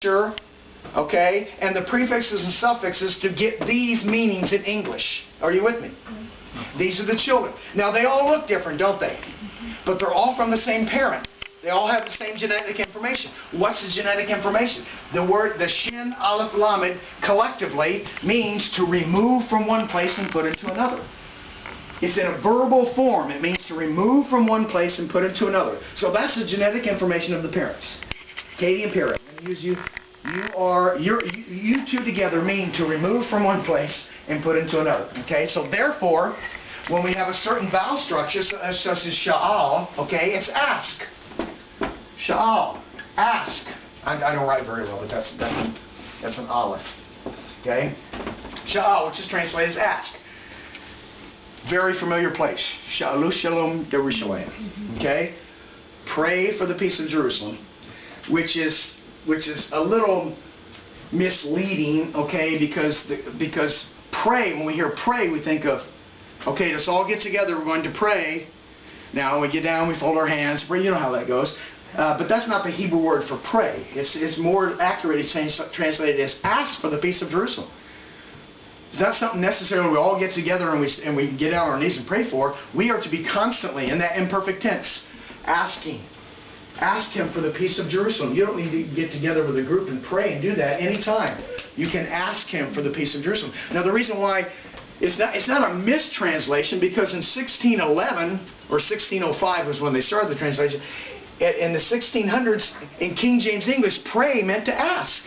okay, and the prefixes and suffixes to get these meanings in English. Are you with me? These are the children. Now they all look different, don't they? But they're all from the same parent. They all have the same genetic information. What's the genetic information? The word, the Shin, Aleph, Lamed, collectively means to remove from one place and put into another. It's in a verbal form. It means to remove from one place and put into another. So that's the genetic information of the parents. Katie and Perry. I'm going to use you. You two together mean to remove from one place and put into another. Okay. So therefore, when we have a certain vowel structure, such as sha'al, okay, it's ask. Sha'al, ask. I don't write very well, but that's an aleph. Okay. Sha'al, which is translated as ask. Very familiar place. Sha'alu shalom Yerushalayim. Okay. Pray for the peace of Jerusalem, which is a little misleading, okay, because pray, when we hear pray, we think of, okay, let's all get together, we're going to pray. Now we get down, we fold our hands, pray, you know how that goes. But that's not the Hebrew word for pray. It's more accurate, it's translated as ask for the peace of Jerusalem. It's not something necessarily we all get together and we get down on our knees and pray for. We are to be constantly, in that imperfect tense, asking. Ask Him for the peace of Jerusalem. You don't need to get together with a group and pray and do that anytime. You can ask Him for the peace of Jerusalem. Now the reason why it's not a mistranslation, because in 1611 or 1605 was when they started the translation. In the 1600s, in King James English, pray meant to ask.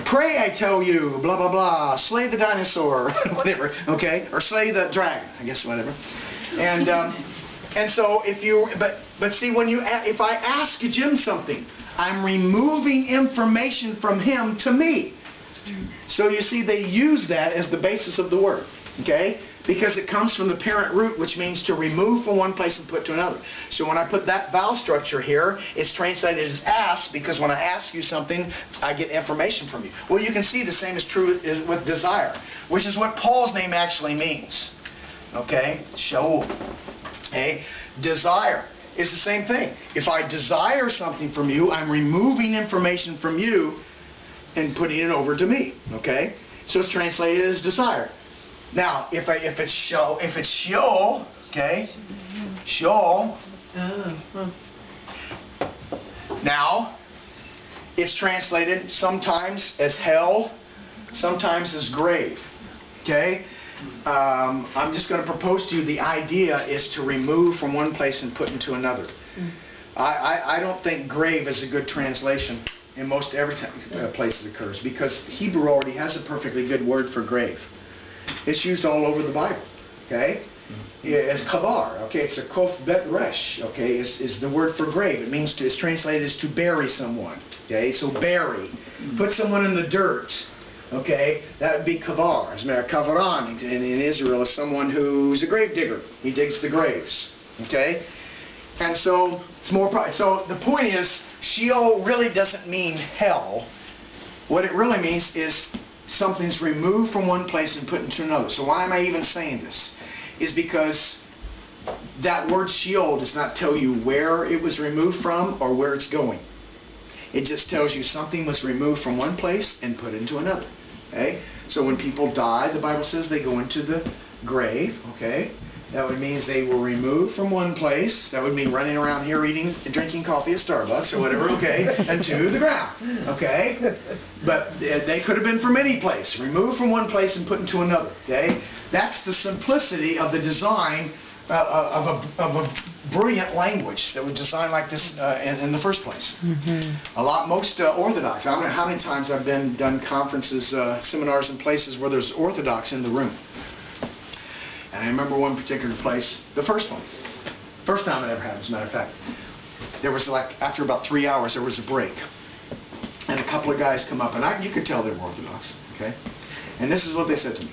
Pray, I tell you, blah blah blah. Slay the dinosaur, whatever. Okay, or slay the dragon, I guess, whatever. And so if you, but see, when you, if I ask Jim something, I'm removing information from him to me. So you see, they use that as the basis of the word, okay? Because it comes from the parent root, which means to remove from one place and put to another. So when I put that vowel structure here, it's translated as ask, because when I ask you something, I get information from you. Well, you can see the same is true with desire, which is what Paul's name actually means. Okay? Shaul. Okay? Desire is the same thing. If I desire something from you, I'm removing information from you and putting it over to me. Okay? So it's translated as desire. Now, if it's Sheol, okay? Sheol. Now, it's translated sometimes as hell, sometimes as grave. Okay? I'm just going to propose to you, the idea is to remove from one place and put into another. I don't think grave is a good translation in most every place it occurs, because Hebrew already has a perfectly good word for grave. It's used all over the Bible. Okay? As kavar. Okay? It's a kof bet resh. Okay? Is the word for grave. It means it's translated as to bury someone. Okay? So bury. Put someone in the dirt. Okay, that would be kavar. As a matter of kavaran in Israel is someone who's a grave digger. He digs the graves. Okay, and so it's more. So the point is, Sheol really doesn't mean hell. What it really means is something's removed from one place and put into another. So why am I even saying this? Is because that word Sheol does not tell you where it was removed from or where it's going. It just tells you something was removed from one place and put into another. Okay? So when people die, the Bible says they go into the grave. Okay? That would mean they were removed from one place. That would mean running around here eating and drinking coffee at Starbucks or whatever. Okay? And to the ground. Okay? But they could have been from any place. Removed from one place and put into another. Okay? That's the simplicity of the design of a brilliant language that was designed like this in the first place. Most Orthodox, I don't know how many times I've done conferences, seminars in places where there's Orthodox in the room. And I remember one particular place, the first time it ever happened, as a matter of fact. There was like, after about 3 hours, there was a break. And a couple of guys come up, and you could tell they were Orthodox. Okay? And this is what they said to me.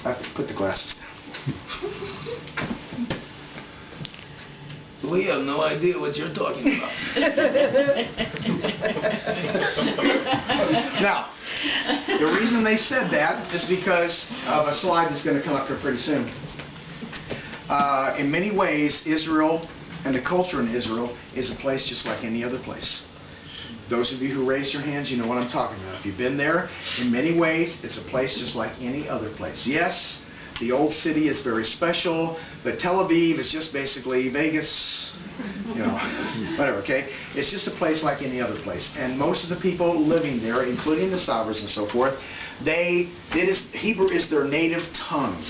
I have to put the glasses down. We have no idea what you're talking about. Now, the reason they said that is because of a slide that's going to come up here pretty soon. In many ways, Israel and the culture in Israel is a place just like any other place. Those of you who raised your hands, you know what I'm talking about. If you've been there, in many ways, it's a place just like any other place. Yes, the old city is very special, but Tel Aviv is just basically Vegas, you know, whatever, okay? It's just a place like any other place. And most of the people living there, including the Sabras and so forth, Hebrew is their native tongue.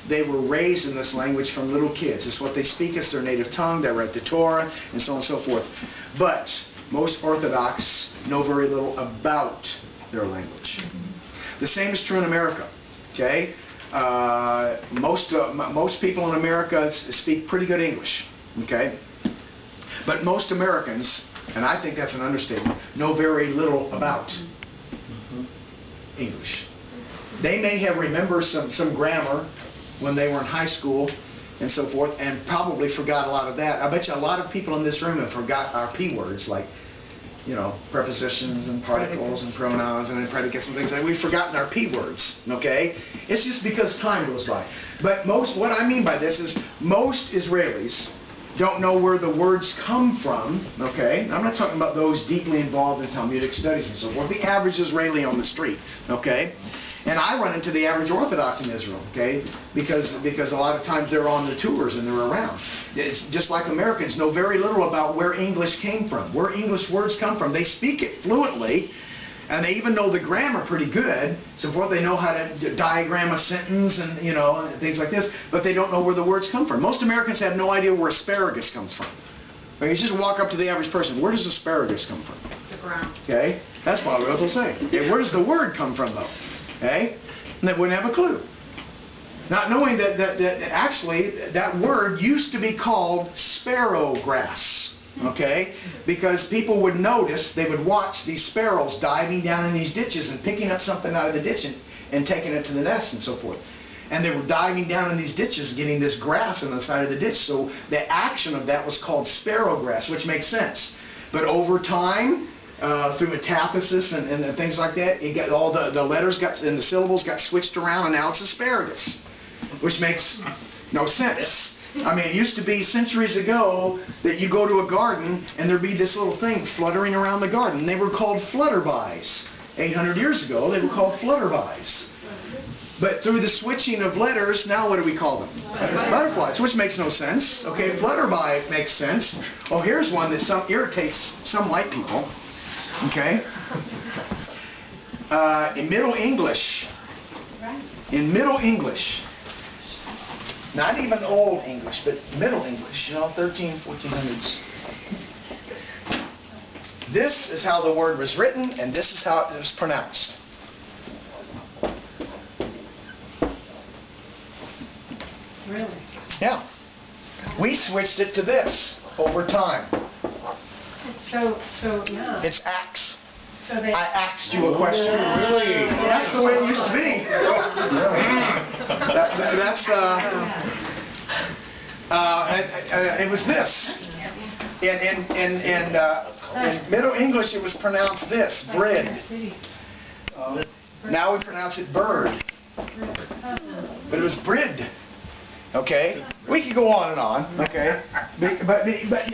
They were raised in this language from little kids. It's what they speak. It's their native tongue. They read the Torah and so on and so forth. But most Orthodox know very little about their language. The same is true in America. Okay, most people in America speak pretty good English. Okay, but most Americans, and I think that's an understatement, know very little about English. They may have remembered some grammar when they were in high school and so forth, and probably forgot a lot of that. I bet you a lot of people in this room have forgot our P words, like, you know, prepositions and particles and pronouns and predicates and things like that. We've forgotten our P words, okay? It's just because time goes by. But what I mean by this is most Israelis don't know where the words come from, okay? I'm not talking about those deeply involved in Talmudic studies and so forth. The average Israeli on the street, okay? And I run into the average Orthodox in Israel, okay? Because a lot of times they're on the tours and they're around. It's just like Americans know very little about where English came from, where English words come from. They speak it fluently, and they even know the grammar pretty good. So forth, they know how to diagram a sentence and, you know, and things like this, but they don't know where the words come from. Most Americans have no idea where asparagus comes from. Or you just walk up to the average person, where does asparagus come from? The ground. Okay? That's probably what they'll say. Okay, where does the word come from, though? Okay? And they wouldn't have a clue. Not knowing that actually that word used to be called sparrow grass. Okay? Because people would notice, they would watch these sparrows diving down in these ditches and picking up something out of the ditch and taking it to the nest and so forth. And they were diving down in these ditches getting this grass on the side of the ditch. So the action of that was called sparrow grass, which makes sense. But over time, through metathesis and things like that, it got all the letters and the syllables got switched around, and now it's asparagus, which makes no sense. I mean, it used to be centuries ago that you go to a garden and there'd be this little thing fluttering around the garden. They were called flutterbys. 800 years ago, they were called flutterbys. But through the switching of letters, now what do we call them? Butterflies, which makes no sense. Okay, flutterby makes sense. Oh, here's one that irritates some white people. Okay? In Middle English, not even Old English, but Middle English, you know, 1400s. This is how the word was written, and this is how it was pronounced. Really? Yeah. We switched it to this over time. So yeah. It's axe. So they. I asked you a question. Really? That's the way it used to be. It was this. In Middle English, it was pronounced this, bread. Now we pronounce it bird. But it was bread. Okay? We could go on and on. Okay? But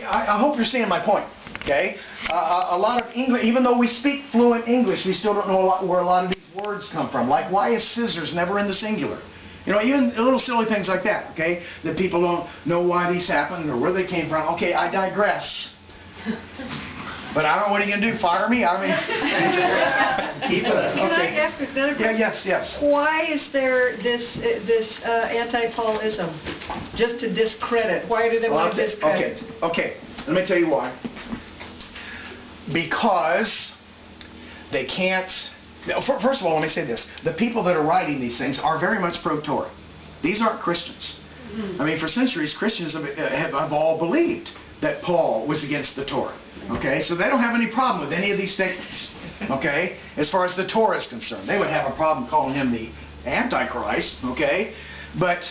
I hope you're seeing my point. Okay? A lot of English, even though we speak fluent English, we still don't know where a lot of these words come from. Like, why is scissors never in the singular? You know, even little silly things like that, okay? That people don't know why these happened or where they came from. Okay, I digress. But I don't know what are you going to do, fire me? I mean... Keep it. Can I ask another question? Yeah, yes. Why is there this anti-Paulism? Just to discredit. Why do they want to discredit? Okay, let me tell you why. Because they can't... First of all, let me say this. The people that are writing these things are very much pro-Torah. These aren't Christians. I mean, for centuries, Christians have all believed that Paul was against the Torah. Okay? So they don't have any problem with any of these statements. Okay? As far as the Torah is concerned. They would have a problem calling him the Antichrist. Okay? But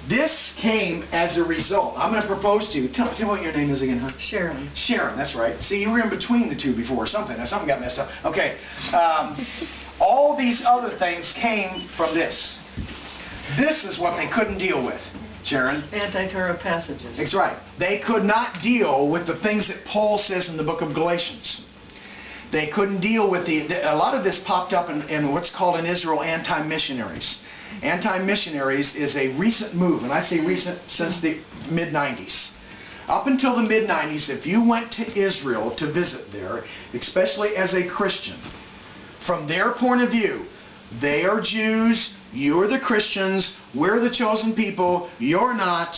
this came as a result. I'm going to propose to you. Tell me what your name is again, huh? Sharon. Sharon, that's right. See, you were in between the two before or something. Something got messed up. Okay. All these other things came from this. This is what they couldn't deal with, Sharon. Anti-Torah passages. That's right. They could not deal with the things that Paul says in the book of Galatians. They couldn't deal with a lot of this popped up in what's called in Israel anti-missionaries. Anti-missionaries is a recent move, and I say recent since the mid-90s. Up until the mid-90s, if you went to Israel to visit there, especially as a Christian, from their point of view, they are Jews, you're the Christians, we're the chosen people, you're not,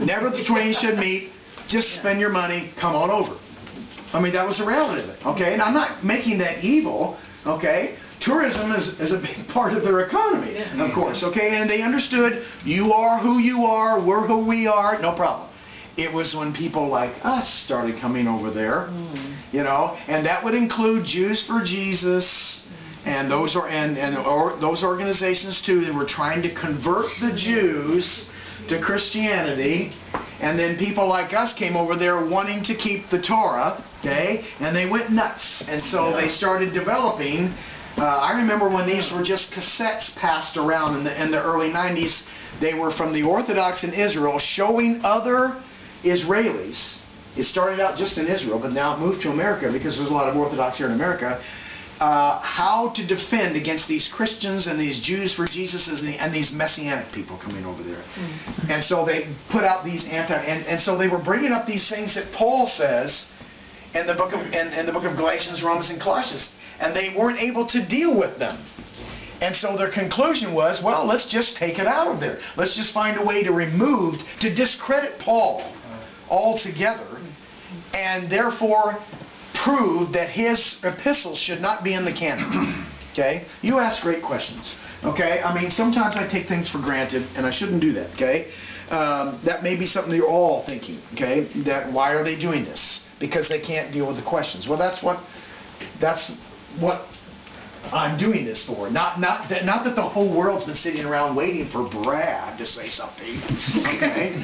never the twain should meet, just spend your money, come on over. I mean, that was the reality of it, okay? And I'm not making that evil, okay? Tourism is a big part of their economy, of course, okay? And they understood, you are who you are, we're who we are, no problem. It was when people like us started coming over there, you know, and that would include Jews for Jesus, and those those organizations too that were trying to convert the Jews to Christianity. And then people like us came over there wanting to keep the Torah, okay, and they went nuts. And so they started developing. I remember when these were just cassettes passed around in the early 90s. They were from the Orthodox in Israel showing other Israelis. It started out just in Israel, but now it moved to America because there's a lot of Orthodox here in America. How to defend against these Christians and these Jews for Jesus and these Messianic people coming over there. And so they put out these and so they were bringing up these things that Paul says in the book of Galatians, Romans, and Colossians, and they weren't able to deal with them. And so their conclusion was, well, let's just take it out of there. Let's just find a way to discredit Paul altogether, and therefore prove that his epistles should not be in the canon. Okay? You ask great questions. Okay? I mean, sometimes I take things for granted, and I shouldn't do that. Okay? That may be something you're all thinking. Okay? That why are they doing this? Because they can't deal with the questions. Well, that's what I'm doing this for. Not that the whole world's been sitting around waiting for Brad to say something. Okay?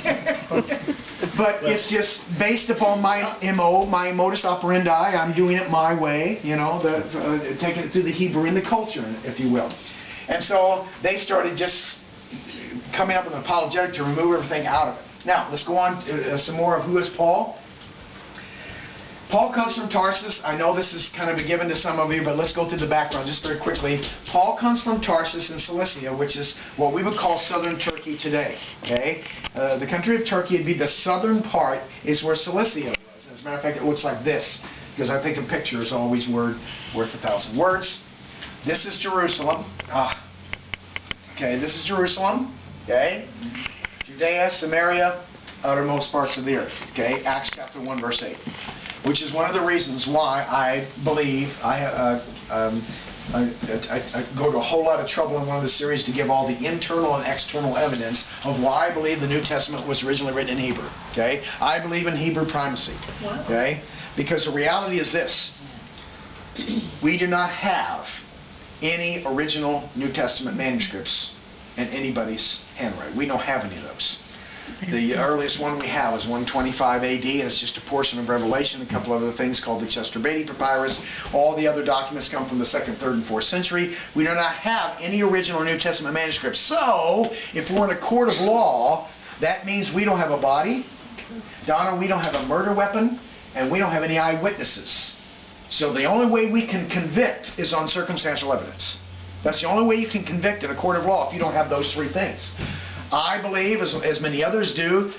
But it's just based upon my MO, my modus operandi. I'm doing it my way, you know, taking it through the Hebrew and the culture, if you will. And so they started just coming up with an apologetic to remove everything out of it. Now, let's go on to some more of who is Paul. Paul comes from Tarsus. I know this is kind of a given to some of you, but let's go through the background just very quickly. Paul comes from Tarsus in Cilicia, which is what we would call southern Turkey today. Okay, the country of Turkey would be the southern part is where Cilicia was. As a matter of fact, it looks like this, because I think a picture is always worth 1,000 words. This is Jerusalem. Okay, this is Jerusalem. Okay, Judea, Samaria, uttermost parts of the earth. Okay, Acts chapter 1, verse 8. Which is one of the reasons why I believe I go to a whole lot of trouble in one of the series to give all the internal and external evidence of why I believe the New Testament was originally written in Hebrew. Okay, I believe in Hebrew primacy. Okay, because the reality is this: we do not have any original New Testament manuscripts in anybody's handwriting. We don't have any of those. The earliest one we have is 125 AD, and it's just a portion of Revelation, a couple other things called the Chester Beatty Papyrus. All the other documents come from the 2nd, 3rd, and 4th century. We do not have any original New Testament manuscripts. So, if we're in a court of law, that means we don't have a body. Donna, we don't have a murder weapon, and we don't have any eyewitnesses. So the only way we can convict is on circumstantial evidence. That's the only way you can convict in a court of law if you don't have those three things. I believe, as many others do,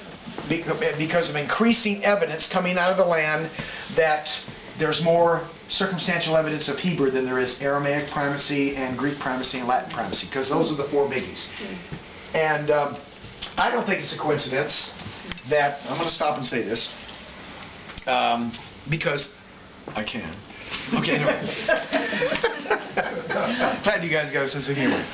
because of increasing evidence coming out of the land, that there's more circumstantial evidence of Hebrew than there is Aramaic primacy and Greek primacy and Latin primacy, because those are the four biggies. And I don't think it's a coincidence that, I'm going to stop and say this, because I can. Okay, anyway. Glad you guys got a sense of humor.